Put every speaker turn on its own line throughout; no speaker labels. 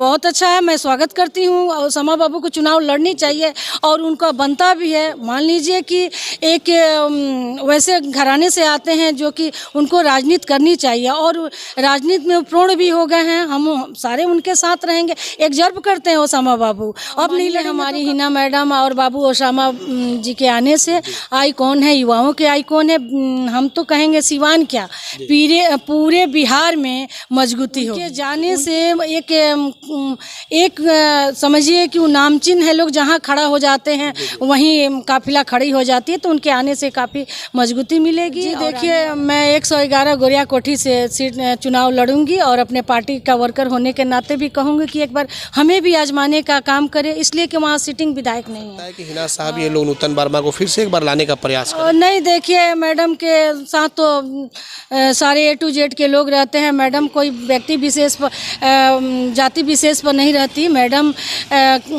बहुत अच्छा है, मैं स्वागत करती हूँ। और शमा बाबू को चुनाव लड़नी चाहिए और उनका बनता भी है। मान लीजिए कि एक वैसे घराने से आते हैं जो कि उनको राजनीति करनी चाहिए और राजनीति में पूर्ण भी हो गए हैं। हम सारे उनके साथ रहेंगे, एक जर्ब करते हैं ओसामा बाबू। अब नहीं लड़े हमारी हिना मैडम और बाबू ओसामा जी के आने से आइकॉन है, युवाओं के आइकॉन है। हम तो कहेंगे सिवान क्या पूरे बिहार में मजबूती हो जाने से एक समझिए कि वो नामचीन है, लोग जहाँ खड़ा हो जाते हैं वहीं काफिला खड़ी हो जाती है, तो उनके आने से काफ़ी मजबूती मिलेगी। जी देखिए, मैं 111 गोरिया कोठी से सीट चुनाव लड़ूंगी और अपने पार्टी का वर्कर होने के नाते भी कहूँगी कि एक बार हमें भी आजमाने का काम करें, इसलिए कि वहाँ सीटिंग विधायक नहीं है।
कि हिना साहब ये लोग नूतन वर्मा को फिर से एक बार लाने का प्रयास करें।
नहीं, देखिए मैडम के साथ तो सारे A to Z के लोग रहते हैं। मैडम कोई व्यक्ति विशेष पर जाति विशेष पर नहीं रहती। मैडम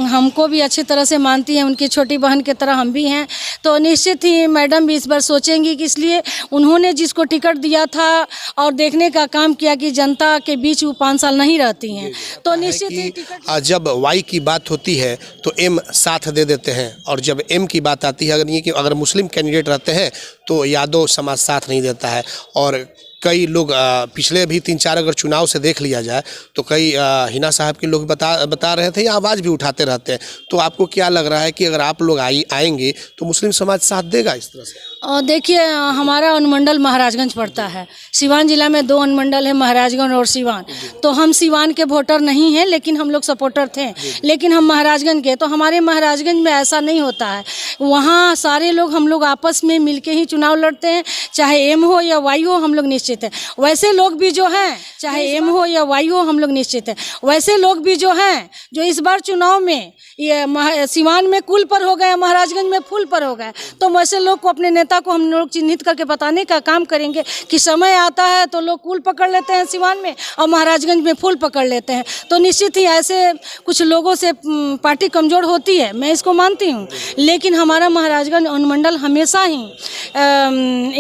हमको भी अच्छी तरह से मानती हैं, उनकी छोटी बहन की तरह हम भी हैं। तो निश्चित ही मैडम भी इस बार सोचेंगी कि इसलिए उन्होंने जिसको टिकट दिया था और देखने का काम किया कि जनता के बीच वो 5 साल नहीं रहती हैं, तो निश्चित ही
जब वाई की बात होती है तो एम साथ दे देते हैं, और जब एम की बात आती है अगर मुस्लिम कैंडिडेट रहते हैं तो यादव समाज साथ नहीं देता है। और कई लोग पिछले भी 3-4 अगर चुनाव से देख लिया जाए तो कई हिना साहब के लोग बता रहे थे या आवाज़ भी उठाते रहते हैं। तो आपको क्या लग रहा है कि अगर आप लोग आएंगे तो मुस्लिम समाज साथ देगा इस तरह से?
देखिए, हमारा अनुमंडल महाराजगंज पड़ता है। सिवान जिला में 2 अनुमंडल है, महाराजगंज और सिवान। तो हम सिवान के वोटर नहीं हैं, लेकिन हम लोग सपोर्टर थे, लेकिन हम महाराजगंज के। तो हमारे महाराजगंज में ऐसा नहीं होता है, वहाँ सारे लोग हम लोग आपस में मिलके ही चुनाव लड़ते हैं, चाहे एम हो या वाई हो, हम लोग निश्चित है। वैसे लोग भी जो हैं, चाहे एम हो या वाई हो, हम लोग निश्चित है। वैसे लोग भी जो हैं जो इस बार चुनाव में ये सिवान में कुल पर हो गए, महाराजगंज में फुल पर हो गए, तो वैसे लोग को अपने नेता को हम लोग चिन्हित करके बताने का काम करेंगे कि समय आता है तो लोग कुल पकड़ लेते हैं सिवान में और महाराजगंज में फुल पकड़ लेते हैं। तो निश्चित ही ऐसे कुछ लोगों से पार्टी कमज़ोर होती है, मैं इसको मानती हूँ। लेकिन हमारा महाराजगंज अनुमंडल हमेशा ही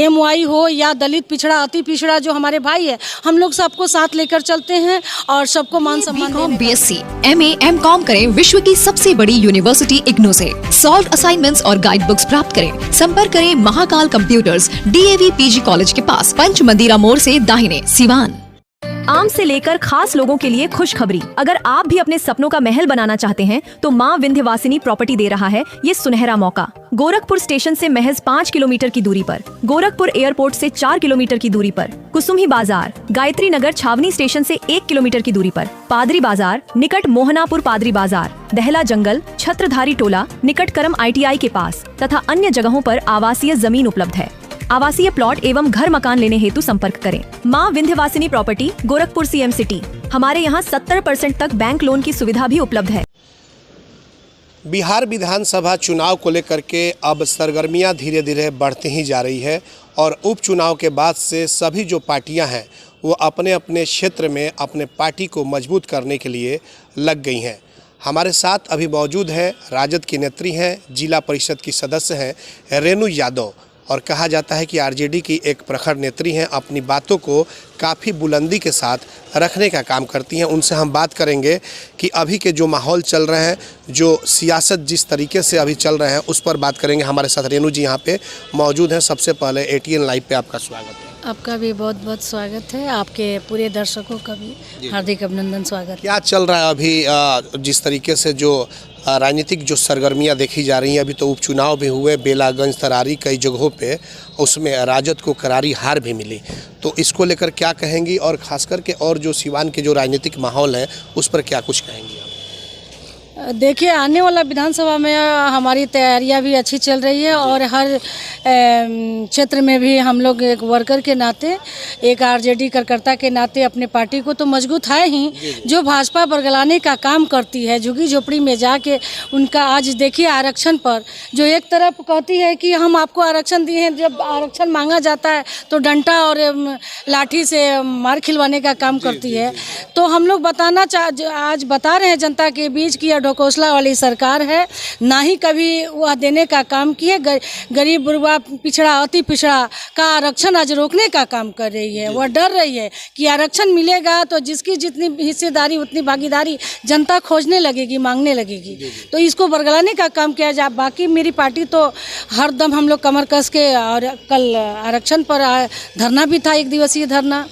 MY हो या दलित पिछड़ा, अति पिछड़ा जो हमारे भाई है, हम लोग सबको साथ लेकर चलते हैं और सबको मान सम्मान।
BSc, MA, MCOM करें विश्व की सबसे बड़ी यूनिवर्सिटी इग्नू से। सॉल्व असाइनमेंट्स और गाइड बुक्स प्राप्त करें। संपर्क करें Mahakal computers, DAV PG college के पास, पंच मंदिरा मोड़ से दाहिने, सिवान।
आम से लेकर खास लोगों के लिए खुशखबरी। अगर आप भी अपने सपनों का महल बनाना चाहते हैं तो माँ विंध्यवासिनी प्रॉपर्टी दे रहा है ये सुनहरा मौका। गोरखपुर स्टेशन से महज 5 किलोमीटर की दूरी पर, गोरखपुर एयरपोर्ट से 4 किलोमीटर की दूरी पर, कुसुमी बाजार, गायत्री नगर छावनी स्टेशन से 1 किलोमीटर की दूरी पर, पादरी बाजार निकट मोहनापुर पादरी बाजार, दहला जंगल, छत्रधारी टोला निकट करम ITI के पास तथा अन्य जगहों पर आवासीय जमीन उपलब्ध है। आवासीय प्लॉट एवं घर मकान लेने हेतु संपर्क करें। माँ Vindhyavasini property, Gorakhpur CM city. हमारे यहाँ 70% तक बैंक लोन की सुविधा भी उपलब्ध है।
बिहार विधानसभा चुनाव को लेकर के अब सरगर्मियां धीरे धीरे बढ़ती ही जा रही है और उपचुनाव के बाद से सभी जो पार्टियां हैं वो अपने अपने क्षेत्र में अपने पार्टी को मजबूत करने के लिए लग गई हैं। हमारे साथ अभी मौजूद है राजद की नेत्री हैं, जिला परिषद की सदस्य हैं रेणु यादव, और कहा जाता है कि RJD की एक प्रखर नेत्री हैं, अपनी बातों को काफ़ी बुलंदी के साथ रखने का काम करती हैं। उनसे हम बात करेंगे कि अभी के जो माहौल चल रहे हैं, जो सियासत जिस तरीके से अभी चल रहे हैं, उस पर बात करेंगे। हमारे साथ रेणु जी यहाँ पे मौजूद हैं। सबसे पहले ATN लाइव पे आपका स्वागत है।
आपका भी बहुत बहुत स्वागत है, आपके पूरे दर्शकों का भी हार्दिक अभिनंदन, स्वागत।
क्या चल रहा है अभी जिस तरीके से जो राजनीतिक जो सरगर्मियां देखी जा रही हैं? अभी तो उपचुनाव भी हुए, बेलागंज, तरारी, कई जगहों पे, उसमें राजद को करारी हार भी मिली। तो इसको लेकर क्या कहेंगी, और खास करके और जो सिवान के जो राजनीतिक माहौल है उस पर क्या कुछ कहेंगी आप?
देखिए, आने वाला विधानसभा में हमारी तैयारियां भी अच्छी चल रही है और हर क्षेत्र में भी हम लोग एक वर्कर के नाते, एक RJD कार्यकर्ता के नाते अपने पार्टी को तो मजबूत है ही, जो भाजपा बरगलाने का काम करती है, झुग्गी झोपड़ी में जाके उनका। आज देखिए आरक्षण पर जो एक तरफ कहती है कि हम आपको आरक्षण दिए हैं, जब आरक्षण मांगा जाता है तो डंडा और लाठी से मार खिलवाने का काम करती है। तो हम लोग आज बता रहे हैं जनता के बीच कि लोकोसला वाली सरकार है, ना ही कभी वह देने का काम किए। गरीब गुरबा पिछड़ा अति पिछड़ा का आरक्षण आज रोकने का काम कर रही है। वह डर रही है कि आरक्षण मिलेगा तो जिसकी जितनी हिस्सेदारी उतनी भागीदारी जनता खोजने लगेगी, मांगने लगेगी, तो इसको बरगलाने का काम किया जाए। बाकी मेरी पार्टी तो हर दम हम लोग कमर कस के, और कल आरक्षण पर धरना भी था, 1 दिवसीय धरना,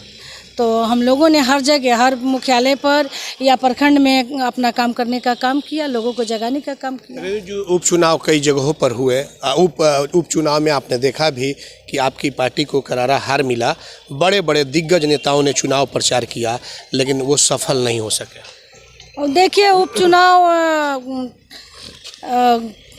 तो हम लोगों ने हर जगह, हर मुख्यालय पर या प्रखंड में अपना काम करने का काम किया, लोगों को जगाने का काम किया।
जो उपचुनाव कई जगहों पर हुए, उपचुनाव में आपने देखा भी कि आपकी पार्टी को करारा हार मिला। बड़े बड़े दिग्गज नेताओं ने चुनाव प्रचार किया, लेकिन वो सफल नहीं हो सके।
देखिए, उपचुनाव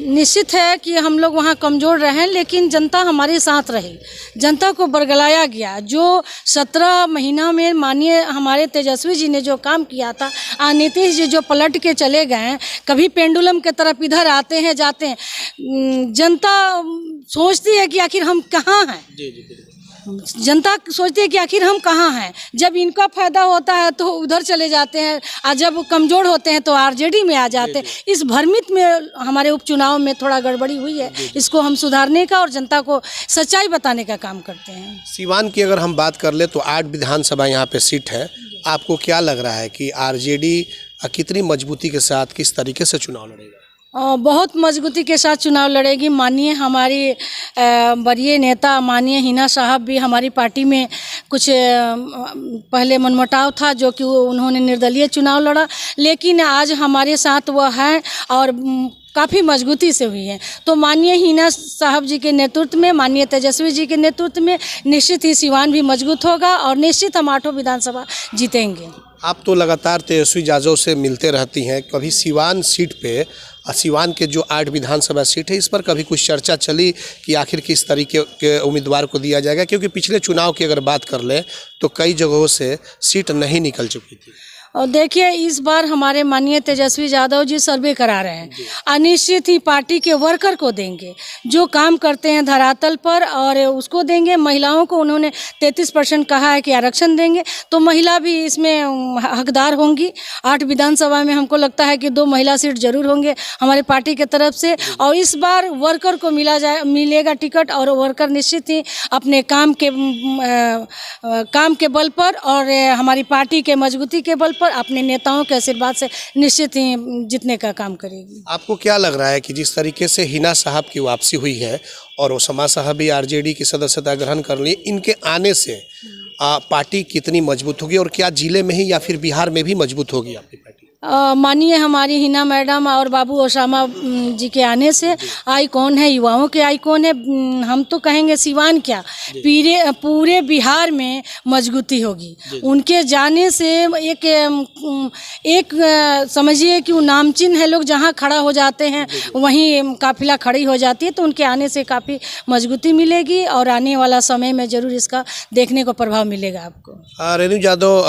निश्चित है कि हम लोग वहाँ कमज़ोर रहे, लेकिन जनता हमारे साथ रही, जनता को बरगलाया गया। जो 17 महीना में माननीय हमारे तेजस्वी जी ने जो काम किया था, नीतीश जी जो पलट के चले गए, कभी पेंडुलम के तरफ इधर आते हैं जाते हैं, जनता सोचती है कि आखिर हम कहाँ हैं। जनता सोचती है कि आखिर हम कहाँ हैं। जब इनका फायदा होता है तो उधर चले जाते हैं, और जब कमज़ोर होते हैं तो आरजेडी में आ जाते हैं। इस भ्रमित में हमारे उपचुनाव में थोड़ा गड़बड़ी हुई है, इसको हम सुधारने का और जनता को सच्चाई बताने का काम करते हैं।
सीवान की अगर हम बात कर ले तो 8 विधानसभा यहाँ पे सीट है। आपको क्या लग रहा है कि आरजेडी कितनी मजबूती के साथ, किस तरीके से चुनाव लड़ेगा?
बहुत मजबूती के साथ चुनाव लड़ेगी। माननीय हमारी वरीय नेता माननीय हिना साहब भी हमारी पार्टी में कुछ पहले मनमुटाव था, जो कि उन्होंने निर्दलीय चुनाव लड़ा, लेकिन आज हमारे साथ वह है और काफ़ी मजबूती से हुई है। तो माननीय हिना साहब जी के नेतृत्व में, माननीय तेजस्वी जी के नेतृत्व में निश्चित ही सिवान भी मजबूत होगा और निश्चित हम 8 विधानसभा जीतेंगे।
आप तो लगातार तेजस्वी यादव से मिलते रहती हैं, कभी सिवान सीट पे, सिवान के जो 8 विधानसभा सीट है, इस पर कभी कुछ चर्चा चली कि आखिर किस तरीके के उम्मीदवार को दिया जाएगा? क्योंकि पिछले चुनाव की अगर बात कर लें तो कई जगहों से सीट नहीं निकल चुकी थी।
और देखिए, इस बार हमारे माननीय तेजस्वी यादव जी सर्वे करा रहे हैं, अनिश्चित ही पार्टी के वर्कर को देंगे जो काम करते हैं धरातल पर, और उसको देंगे। महिलाओं को उन्होंने 33% कहा है कि आरक्षण देंगे, तो महिला भी इसमें हकदार होंगी। 8 विधानसभा में हमको लगता है कि 2 महिला सीट जरूर होंगे हमारी पार्टी के तरफ से, और इस बार वर्कर को मिलेगा टिकट, और वर्कर निश्चित ही अपने काम के बल पर और हमारी पार्टी के मजबूती के बल पर, अपने नेताओं के आशीर्वाद से निश्चित ही जीतने का काम करेगी।
आपको क्या लग रहा है कि जिस तरीके से हिना साहब की वापसी हुई है और ओसामा साहब भी आरजेडी की सदस्यता ग्रहण कर लिए, इनके आने से पार्टी कितनी मजबूत होगी, और क्या जिले में ही या फिर बिहार में भी मजबूत होगी आपकी पार्टी?
माननीय हमारी हिना मैडम और बाबू ओसामा जी के आने से आइकॉन है, युवाओं के आइकॉन है। हम तो कहेंगे सिवान क्या, पूरे बिहार में मजबूती होगी उनके जाने से। एक समझिए कि वो नामचीन है, लोग जहाँ खड़ा हो जाते हैं वहीं काफिला खड़ी हो जाती है, तो उनके आने से काफ़ी मजबूती मिलेगी, और आने वाला समय में ज़रूर इसका देखने को प्रभाव मिलेगा आपको।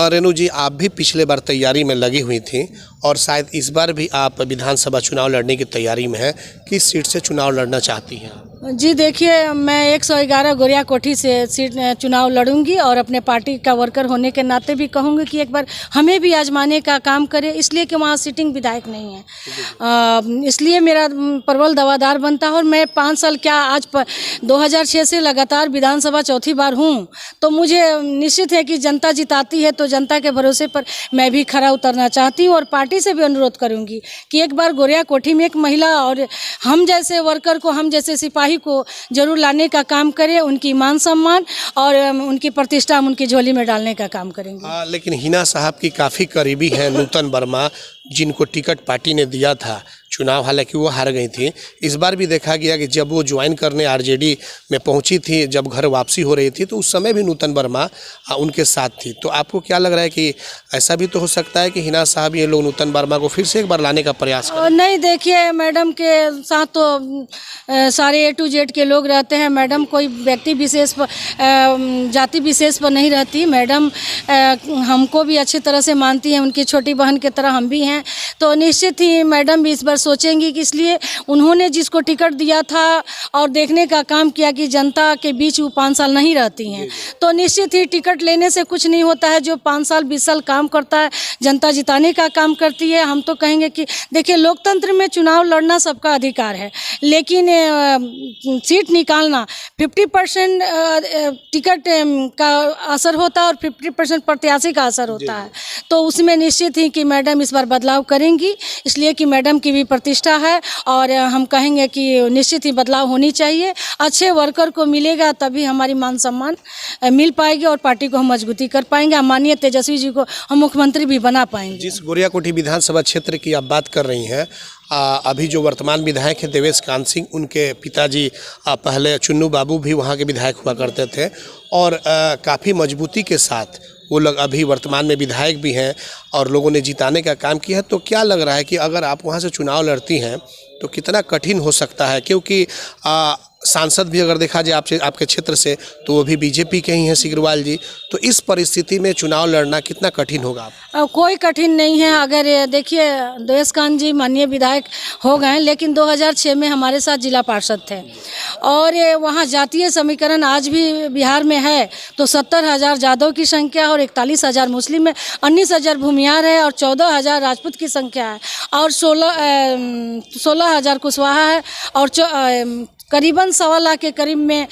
रेणु जी, आप भी पिछले बार तैयारी में लगी हुई थी और शायद इस बार भी आप विधानसभा चुनाव लड़ने की तैयारी में हैं। किस सीट से चुनाव लड़ना चाहती हैं?
जी देखिए, मैं 111 गोरिया कोठी से सीट चुनाव लड़ूंगी, और अपने पार्टी का वर्कर होने के नाते भी कहूँगी कि एक बार हमें भी आजमाने का काम करें, इसलिए कि वहाँ सीटिंग विधायक नहीं है। इसलिए मेरा प्रबल दावादार बनता है, और मैं 5 साल क्या, आज 2006 से लगातार विधानसभा चौथी बार हूँ, तो मुझे निश्चित है कि जनता जिताती है, तो जनता के भरोसे पर मैं भी खरा उतरना चाहती हूँ। और पार्टी से भी अनुरोध करूँगी कि एक बार गोरिया कोठी में एक महिला और हम जैसे वर्कर को, हम जैसे सिपाही को जरूर लाने का काम करें, उनकी मान सम्मान और उनकी प्रतिष्ठा हम उनकी झोली में डालने का काम करेंगे।
लेकिन हिना साहब की काफ़ी करीबी है नूतन वर्मा, जिनको टिकट पार्टी ने दिया था चुनाव, हालांकि वो हार गई थी। इस बार भी देखा गया कि जब वो ज्वाइन करने आरजेडी में पहुंची थी, जब घर वापसी हो रही थी, तो उस समय भी नूतन वर्मा उनके साथ थी। तो आपको क्या लग रहा है कि ऐसा भी तो हो सकता है कि हिना साहब ये लोग नूतन वर्मा को फिर से एक बार लाने का प्रयास करें?
नहीं, देखिए, मैडम के साथ तो सारे A to Z के लोग रहते हैं। मैडम कोई व्यक्ति विशेष पर, जाति विशेष पर नहीं रहती। मैडम हमको भी अच्छी तरह से मानती हैं, उनकी छोटी बहन की तरह हम भी हैं, तो निश्चित ही मैडम भी इस बार सोचेंगी कि इसलिए उन्होंने जिसको टिकट दिया था और देखने का काम किया कि जनता के बीच वो 5 साल नहीं रहती हैं, तो निश्चित ही टिकट लेने से कुछ नहीं होता है। जो 5 साल 20 साल काम करता है, जनता जिताने का काम करती है। हम तो कहेंगे कि देखिए, लोकतंत्र में चुनाव लड़ना सबका अधिकार है, लेकिन सीट निकालना 50% टिकट का असर होता है और 50% प्रत्याशी का असर होता है। तो उसमें निश्चित ही कि मैडम इस बार बदलाव करेंगी, इसलिए कि मैडम की भी प्रतिष्ठा है और हम कहेंगे कि निश्चित ही बदलाव होनी चाहिए। अच्छे वर्कर को मिलेगा तभी हमारी मान सम्मान मिल पाएगी और पार्टी को हम मजबूती कर पाएंगे। माननीय तेजस्वी जी को हम मुख्यमंत्री भी बना पाएंगे।
जिस गोरियाकोठी विधानसभा क्षेत्र की आप बात कर रही हैं, अभी जो वर्तमान विधायक हैं देवेश कांत सिंह, उनके पिताजी पहले चुन्नू बाबू भी वहाँ के विधायक हुआ करते थे और काफ़ी मजबूती के साथ वो लोग अभी वर्तमान में विधायक भी हैं और लोगों ने जिताने का काम किया है। तो क्या लग रहा है कि अगर आप वहाँ से चुनाव लड़ती हैं तो कितना कठिन हो सकता है, क्योंकि सांसद भी अगर देखा जाए आपके क्षेत्र से तो वो भी बीजेपी के ही हैं सिग्रीवाल जी, तो इस परिस्थिति में चुनाव लड़ना कितना कठिन होगा?
कोई कठिन नहीं है। अगर देखिए, देवेश कांत जी माननीय विधायक हो गए, लेकिन 2006 में हमारे साथ जिला पार्षद थे और वहाँ जातीय समीकरण आज भी बिहार में है तो 70,000 यादव की संख्या और 41,000 मुस्लिम है, 19,000 भूमियार है और 14,000 राजपूत की संख्या है और 16,000 कुशवाहा है और करीबन 1.25 लाख के करीब में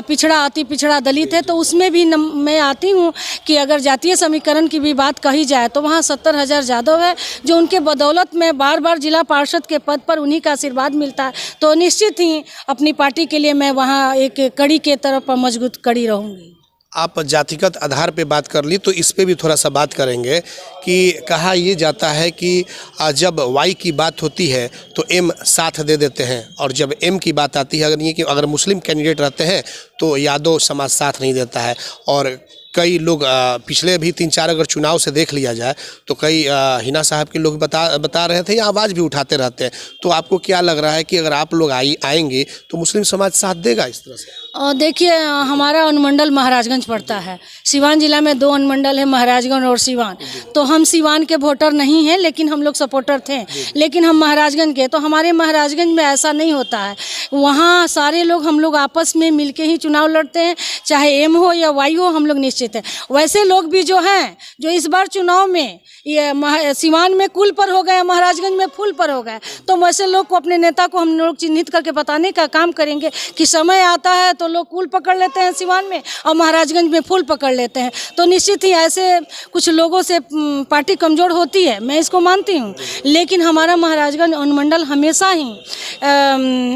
पिछड़ा अति पिछड़ा दलित है। तो उसमें भी मैं आती हूँ कि अगर जातीय समीकरण की भी बात कही जाए तो वहाँ 70,000 यादव है, जो उनके बदौलत में बार बार जिला पार्षद के पद पर उन्हीं का आशीर्वाद मिलता है। तो निश्चित ही अपनी पार्टी के लिए मैं वहाँ एक कड़ी के तरफ मजबूत कड़ी रहूँगी।
आप जातिगत आधार पे बात कर ली तो इस पे भी थोड़ा सा बात करेंगे कि कहा ये जाता है कि जब वाई की बात होती है तो एम साथ दे देते हैं और जब एम की बात आती है, अगर मुस्लिम कैंडिडेट रहते हैं तो यादव समाज साथ नहीं देता है। और कई लोग पिछले भी 3-4 अगर चुनाव से देख लिया जाए तो कई हिना साहब के लोग बता रहे थे या आवाज़ भी उठाते रहते हैं। तो आपको क्या लग रहा है कि अगर आप लोग आएंगे तो मुस्लिम समाज साथ देगा इस तरह से?
देखिए, हमारा अनुमंडल महाराजगंज पड़ता है। सिवान जिला में 2 अनुमंडल है, महाराजगंज और सिवान। तो हम सिवान के वोटर नहीं हैं, लेकिन हम लोग सपोर्टर थे, लेकिन हम महाराजगंज के। तो हमारे महाराजगंज में ऐसा नहीं होता है, वहाँ सारे लोग हम लोग आपस में मिलके ही चुनाव लड़ते हैं, चाहे एम हो या वाई हो, हम लोग निश्चित है। वैसे लोग भी जो हैं, जो इस बार चुनाव में ये सिवान में कुल पर हो गए, महाराजगंज में फुल पर हो गए, तो वैसे लोग को, अपने नेता को हम लोग चिन्हित करके बताने का काम करेंगे कि समय आता है तो लोग कुल पकड़ लेते हैं सिवान में और महाराजगंज में फुल पकड़ लेते हैं। तो निश्चित ही ऐसे कुछ लोगों से पार्टी कमज़ोर होती है, मैं इसको मानती हूँ, लेकिन हमारा महाराजगंज अनुमंडल हमेशा ही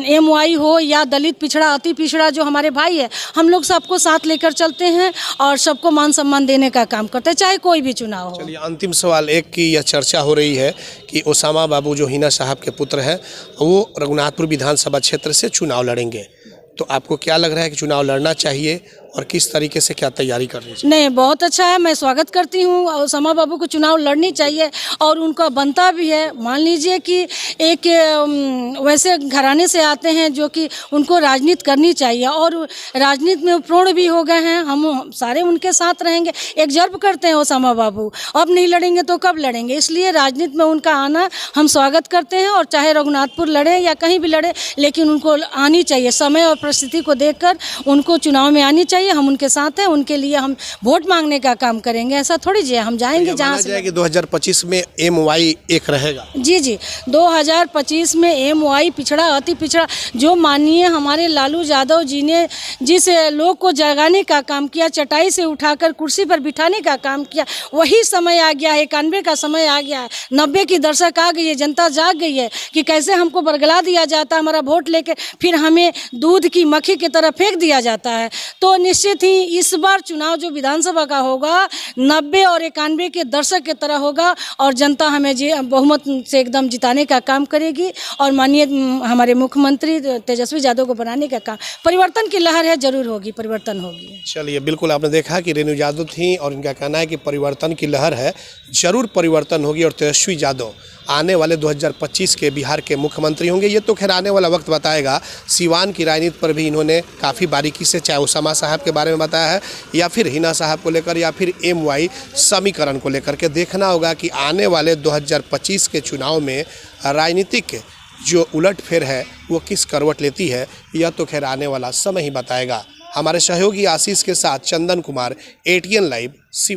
एम वाई हो या दलित पिछड़ा अति पिछड़ा जो हमारे भाई है, हम लोग सबको साथ लेकर चलते हैं और सबको मान सम्मान देने का काम करते हैं, चाहे कोई भी चुनाव हो।
चलिए, अंतिम सवाल एक की यह चर्चा हो रही है कि ओसामा बाबू जो हिना साहब के पुत्र हैं वो रघुनाथपुर विधानसभा क्षेत्र से चुनाव लड़ेंगे, तो आपको क्या लग रहा है कि चुनाव लड़ना चाहिए और किस तरीके से क्या तैयारी करनी चाहिए?
नहीं, बहुत अच्छा है, मैं स्वागत करती हूँ। ओसामा बाबू को चुनाव लड़नी चाहिए और उनका बनता भी है। मान लीजिए कि एक वैसे घराने से आते हैं जो कि उनको राजनीति करनी चाहिए और राजनीति में पूर्ण भी हो गए हैं। हम सारे उनके साथ रहेंगे, एक जर्ब करते हैं ओसामा बाबू। अब नहीं लड़ेंगे तो कब लड़ेंगे, इसलिए राजनीति में उनका आना हम स्वागत करते हैं। और चाहे रघुनाथपुर लड़े या कहीं भी लड़े, लेकिन उनको आनी चाहिए, समय और परिस्थिति को देखकर उनको चुनाव में आनी चाहिए। हम उनके साथ हैं, उनके लिए हम वोट मांगने का काम करेंगे। ऐसा थोड़ी जी हम जाएंगे जहाँ से
जाएगी। 2025 में एम वाई एक रहेगा?
जी, 2025 में एम वाई पिछड़ा अति पिछड़ा, जो माननीय हमारे लालू यादव जी ने जिस लोग को जगाने का काम किया, चटाई से उठाकर कुर्सी पर बिठाने का काम किया, वही समय आ गया है। 91 का समय आ गया है, 90 की दशक आ गई है, जनता जाग गई है कि कैसे हमको बरगला दिया जाता है, हमारा वोट लेके फिर हमें दूध की मक्खी की तरह फेंक दिया जाता है। तो निश्चित ही इस बार चुनाव जो विधानसभा का होगा 90 और 91 के दशक की तरह होगा और जनता हमें बहुमत से एकदम जिताने का काम करेगी और माननीय हमारे मुख्यमंत्री तेजस्वी यादव को बनाने का काम, परिवर्तन की लहर है, जरूर होगी, परिवर्तन होगी।
चलिए, बिल्कुल आपने देखा कि रेणु यादव थी और इनका कहना है कि परिवर्तन की लहर है, जरूर परिवर्तन होगी और तेजस्वी यादव आने वाले 2025 के बिहार के मुख्यमंत्री होंगे। ये तो खैर आने वाला वक्त बताएगा। सिवान की राजनीति पर भी इन्होंने काफ़ी बारीकी से, चाहे ओसामा साहब के बारे में बताया है या फिर हिना साहब को लेकर या फिर एम वाई समीकरण को लेकर के। देखना होगा कि आने वाले 2025 के चुनाव में राजनीतिक जो उलटफेर है वो किस करवट लेती है, यह तो खैर आने वाला समय ही बताएगा। हमारे सहयोगी आशीष के साथ चंदन कुमार, ATN लाइव।